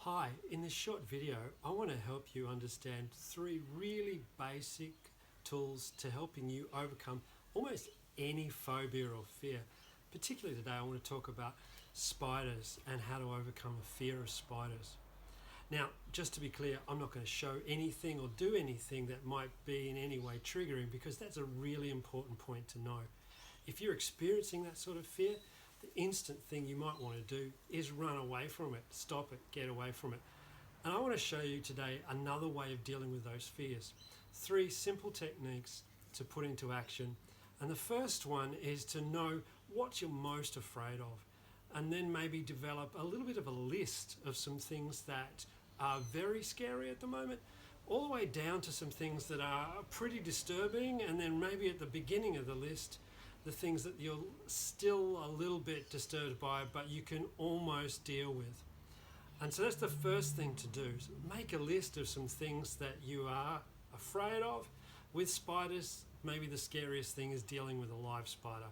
Hi, in this short video I want to help you understand three really basic tools to helping you overcome almost any phobia or fear. Particularly today I want to talk about spiders and how to overcome a fear of spiders. Now, just to be clear, I'm not going to show anything or do anything that might be in any way triggering, because that's a really important point to know. If you're experiencing that sort of fear, the instant thing you might want to do is run away from it, stop it, get away from it. And I want to show you today another way of dealing with those fears. Three simple techniques to put into action. And the first one is to know what you're most afraid of, and then maybe develop a little bit of a list of some things that are very scary at the moment, all the way down to some things that are pretty disturbing, and then maybe at the beginning of the list, the things that you're still a little bit disturbed by, but you can almost deal with. And so that's the first thing to do. Make a list of some things that you are afraid of. With spiders, maybe the scariest thing is dealing with a live spider.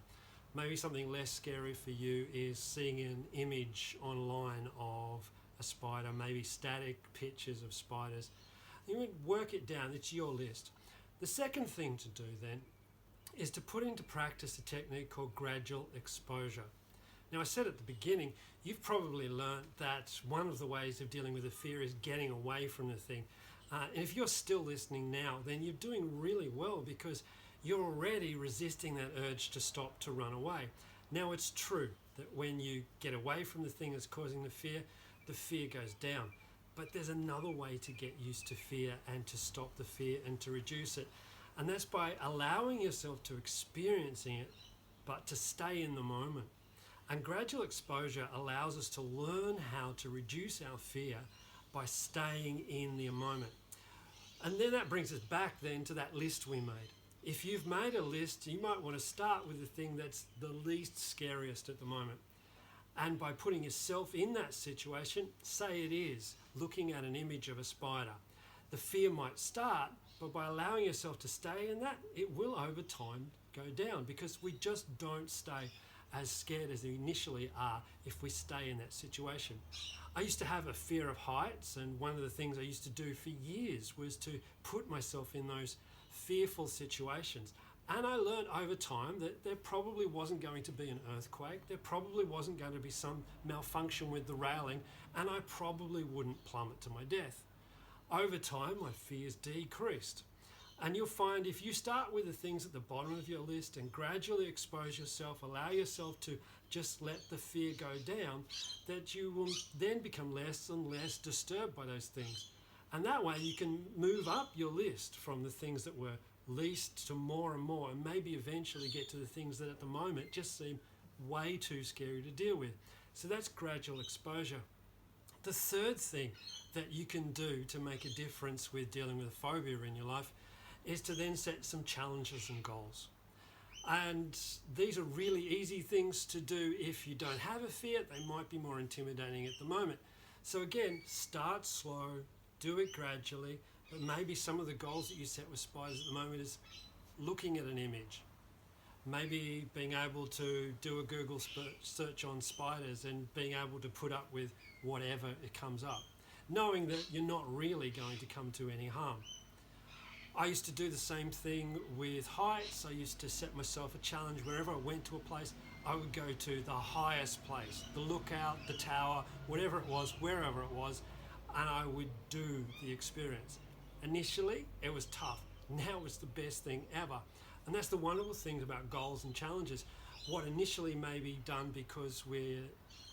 Maybe something less scary for you is seeing an image online of a spider, maybe static pictures of spiders. You would work it down, it's your list. The second thing to do then is to put into practice a technique called gradual exposure. Now, I said at the beginning, you've probably learned that one of the ways of dealing with a fear is getting away from the thing. And if you're still listening now, then you're doing really well, because you're already resisting that urge to stop, to run away. Now, it's true that when you get away from the thing that's causing the fear goes down. But there's another way to get used to fear and to stop the fear and to reduce it. And that's by allowing yourself to experiencing it, but to stay in the moment. And gradual exposure allows us to learn how to reduce our fear by staying in the moment. And then that brings us back then to that list we made. If you've made a list, you might want to start with the thing that's the least scariest at the moment. And by putting yourself in that situation, say it is looking at an image of a spider, the fear might start, but by allowing yourself to stay in that, it will over time go down, because we just don't stay as scared as we initially are if we stay in that situation. I used to have a fear of heights, and one of the things I used to do for years was to put myself in those fearful situations. And I learned over time that there probably wasn't going to be an earthquake, there probably wasn't going to be some malfunction with the railing, and I probably wouldn't plummet to my death. Over time, my fears decreased. And you'll find if you start with the things at the bottom of your list and gradually expose yourself, allow yourself to just let the fear go down, that you will then become less and less disturbed by those things. And that way you can move up your list from the things that were least to more and more, and maybe eventually get to the things that at the moment just seem way too scary to deal with. So that's gradual exposure. The third thing that you can do to make a difference with dealing with a phobia in your life is to then set some challenges and goals. And these are really easy things to do if you don't have a fear. They might be more intimidating at the moment. So again, start slow, do it gradually, but maybe some of the goals that you set with spiders at the moment is looking at an image. Maybe being able to do a Google search on spiders and being able to put up with whatever it comes up, knowing that you're not really going to come to any harm. I used to do the same thing with heights. I used to set myself a challenge. Wherever I went to a place, I would go to the highest place, the lookout, the tower, whatever it was, wherever it was, and I would do the experience. Initially, it was tough. Now it's the best thing ever. And that's the wonderful thing about goals and challenges. What initially may be done because we're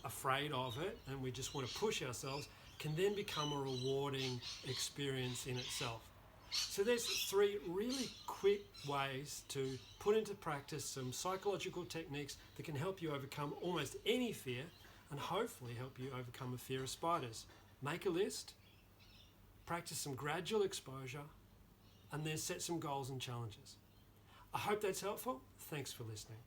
afraid of it and we just want to push ourselves can then become a rewarding experience in itself. So there's three really quick ways to put into practice some psychological techniques that can help you overcome almost any fear, and hopefully help you overcome a fear of spiders. Make a list, practice some gradual exposure, and then set some goals and challenges. I hope that's helpful. Thanks for listening.